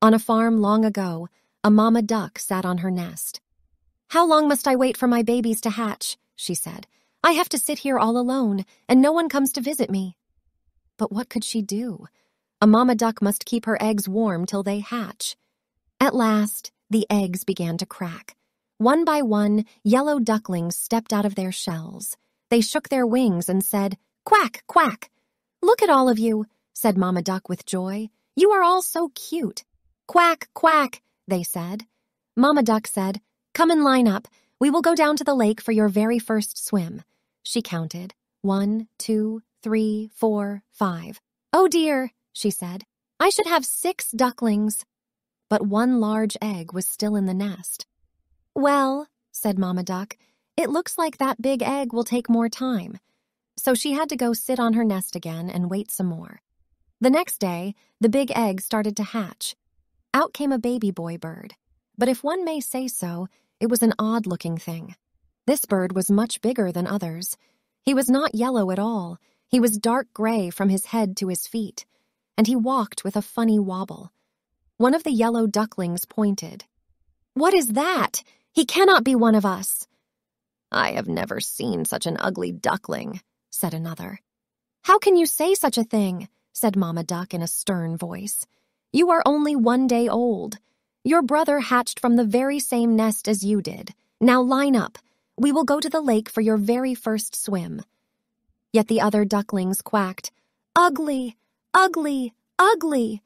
On a farm long ago, a mama duck sat on her nest. "How long must I wait for my babies to hatch?" she said. "I have to sit here all alone, and no one comes to visit me." But what could she do? A mama duck must keep her eggs warm till they hatch. At last, the eggs began to crack. One by one, yellow ducklings stepped out of their shells. They shook their wings and said, "Quack, quack." "Look at all of you," said Mama Duck with joy. "You are all so cute." "Quack, quack," they said. Mama Duck said, "Come and line up. We will go down to the lake for your very first swim." She counted. 1, 2, 3, 4, 5. "Oh dear," she said. "I should have 6 ducklings." But one large egg was still in the nest. "Well," said Mama Duck, "it looks like that big egg will take more time." So she had to go sit on her nest again and wait some more. The next day, the big egg started to hatch. Out came a baby boy bird. But if one may say so, it was an odd-looking thing. This bird was much bigger than others. He was not yellow at all. He was dark gray from his head to his feet, and he walked with a funny wobble. One of the yellow ducklings pointed. "What is that? He cannot be one of us." "I have never seen such an ugly duckling," said another. "How can you say such a thing?" said Mama Duck in a stern voice. "You are only 1 day old. Your brother hatched from the very same nest as you did. Now line up. We will go to the lake for your very first swim." Yet the other ducklings quacked, "Ugly, ugly, ugly."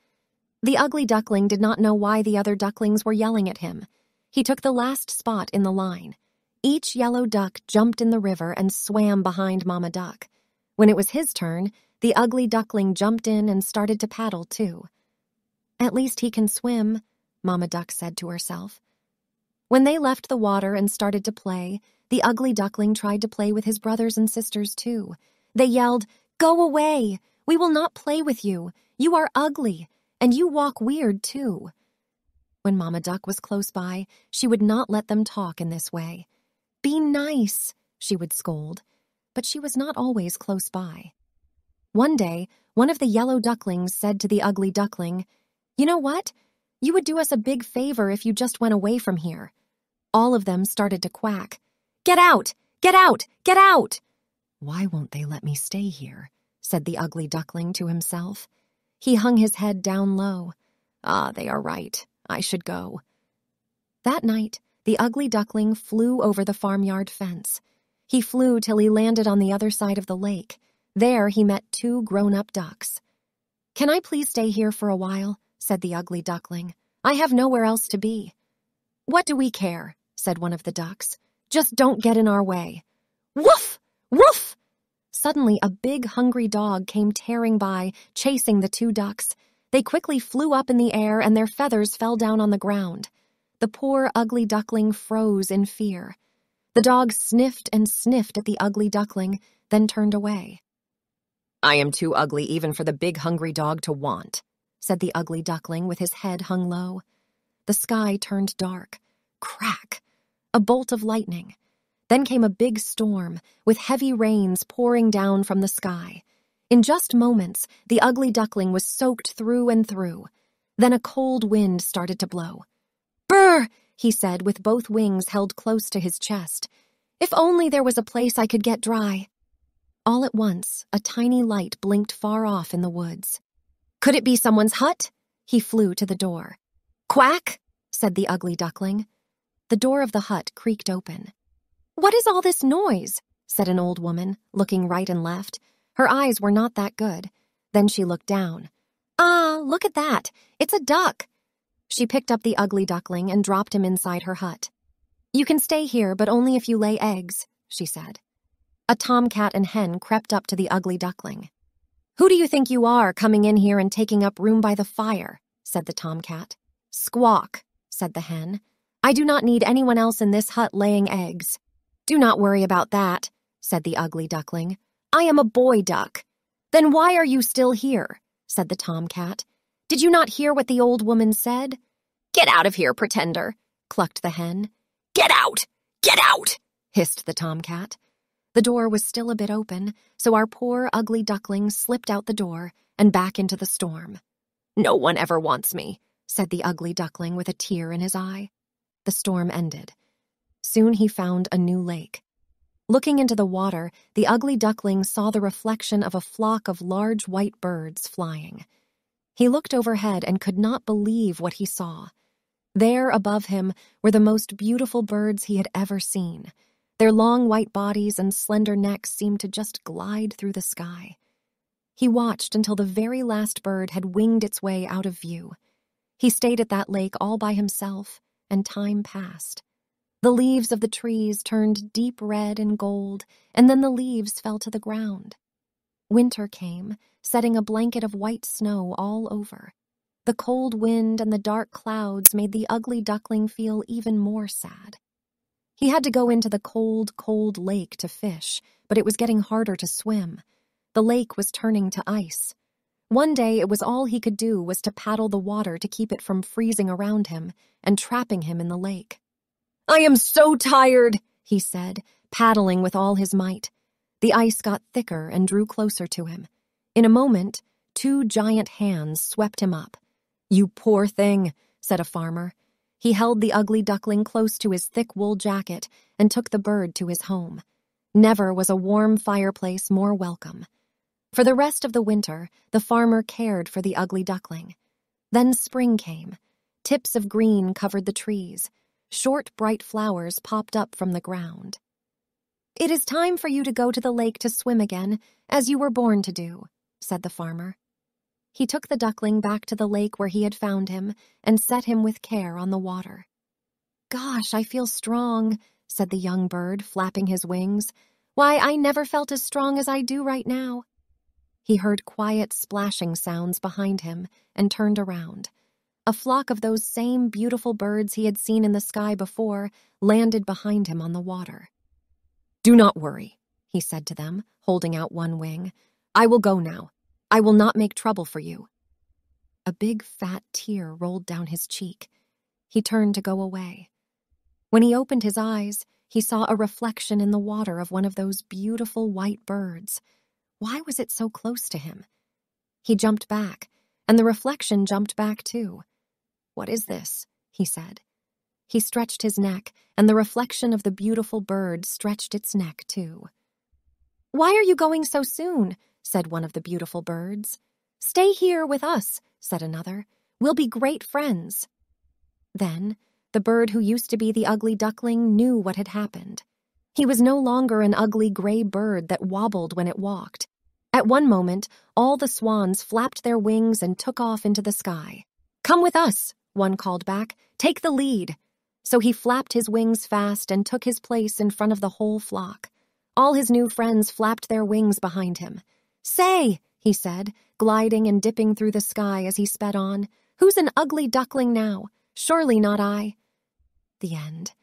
The ugly duckling did not know why the other ducklings were yelling at him. He took the last spot in the line. Each yellow duck jumped in the river and swam behind Mama Duck. When it was his turn, the ugly duckling jumped in and started to paddle too. "At least he can swim," Mama Duck said to herself. When they left the water and started to play, the ugly duckling tried to play with his brothers and sisters too. They yelled, "Go away! We will not play with you. You are ugly, and you walk weird too." When Mama Duck was close by, she would not let them talk in this way. "Be nice," she would scold, but she was not always close by. One day, one of the yellow ducklings said to the ugly duckling, "You know what? You would do us a big favor if you just went away from here." All of them started to quack. "Get out! Get out! Get out!" "Why won't they let me stay here?" said the ugly duckling to himself. He hung his head down low. "Ah, they are right. I should go." That night, the ugly duckling flew over the farmyard fence. He flew till he landed on the other side of the lake. There he met 2 grown-up ducks. "Can I please stay here for a while?" said the ugly duckling. "I have nowhere else to be." "What do we care?" said one of the ducks. "Just don't get in our way." Woof! Woof! Suddenly a big hungry dog came tearing by, chasing the 2 ducks. They quickly flew up in the air and their feathers fell down on the ground. The poor ugly duckling froze in fear. The dog sniffed and sniffed at the ugly duckling, then turned away. "I am too ugly even for the big hungry dog to want," said the ugly duckling with his head hung low. The sky turned dark. Crack! A bolt of lightning. Then came a big storm, with heavy rains pouring down from the sky. In just moments, the ugly duckling was soaked through and through. Then a cold wind started to blow. "Brr!" he said with both wings held close to his chest. "If only there was a place I could get dry." All at once, a tiny light blinked far off in the woods. Could it be someone's hut? He flew to the door. "Quack!" said the ugly duckling. The door of the hut creaked open. "What is all this noise?" said an old woman, looking right and left. Her eyes were not that good. Then she looked down. "Ah, look at that! It's a duck!" She picked up the ugly duckling and dropped him inside her hut. "You can stay here, but only if you lay eggs," she said. A tomcat and hen crept up to the ugly duckling. "Who do you think you are, coming in here and taking up room by the fire?" said the tomcat. "Squawk," said the hen. "I do not need anyone else in this hut laying eggs." "Do not worry about that," said the ugly duckling. "I am a boy duck." "Then why are you still here?" said the tomcat. "Did you not hear what the old woman said?" "Get out of here, pretender," clucked the hen. "Get out! Get out!" hissed the tomcat. The door was still a bit open, so our poor ugly duckling slipped out the door and back into the storm. "No one ever wants me," said the ugly duckling with a tear in his eye. The storm ended. Soon he found a new lake. Looking into the water, the ugly duckling saw the reflection of a flock of large white birds flying. He looked overhead and could not believe what he saw. There above him were the most beautiful birds he had ever seen. Their long white bodies and slender necks seemed to just glide through the sky. He watched until the very last bird had winged its way out of view. He stayed at that lake all by himself, and time passed. The leaves of the trees turned deep red and gold, and then the leaves fell to the ground. Winter came, setting a blanket of white snow all over. The cold wind and the dark clouds made the ugly duckling feel even more sad. He had to go into the cold, cold lake to fish, but it was getting harder to swim. The lake was turning to ice. One day it was all he could do was to paddle the water to keep it from freezing around him and trapping him in the lake. "I am so tired," he said, paddling with all his might. The ice got thicker and drew closer to him. In a moment, 2 giant hands swept him up. "You poor thing," said a farmer. He held the ugly duckling close to his thick wool jacket and took the bird to his home. Never was a warm fireplace more welcome. For the rest of the winter, the farmer cared for the ugly duckling. Then spring came. Tips of green covered the trees. Short, bright flowers popped up from the ground. "It is time for you to go to the lake to swim again, as you were born to do," said the farmer. He took the duckling back to the lake where he had found him and set him with care on the water. "Gosh, I feel strong," said the young bird, flapping his wings. "Why, I never felt as strong as I do right now." He heard quiet splashing sounds behind him and turned around. A flock of those same beautiful birds he had seen in the sky before landed behind him on the water. "Do not worry," he said to them, holding out one wing. "I will go now. I will not make trouble for you." A big fat tear rolled down his cheek. He turned to go away. When he opened his eyes, he saw a reflection in the water of one of those beautiful white birds. Why was it so close to him? He jumped back, and the reflection jumped back too. "What is this?" he said. He stretched his neck, and the reflection of the beautiful bird stretched its neck too. "Why are you going so soon?" said one of the beautiful birds. "Stay here with us," said another. "We'll be great friends." Then, the bird who used to be the ugly duckling knew what had happened. He was no longer an ugly gray bird that wobbled when it walked. At one moment, all the swans flapped their wings and took off into the sky. "Come with us," one called back. "Take the lead." So he flapped his wings fast and took his place in front of the whole flock. All his new friends flapped their wings behind him. "Say," he said, gliding and dipping through the sky as he sped on, "who's an ugly duckling now? Surely not I." The end.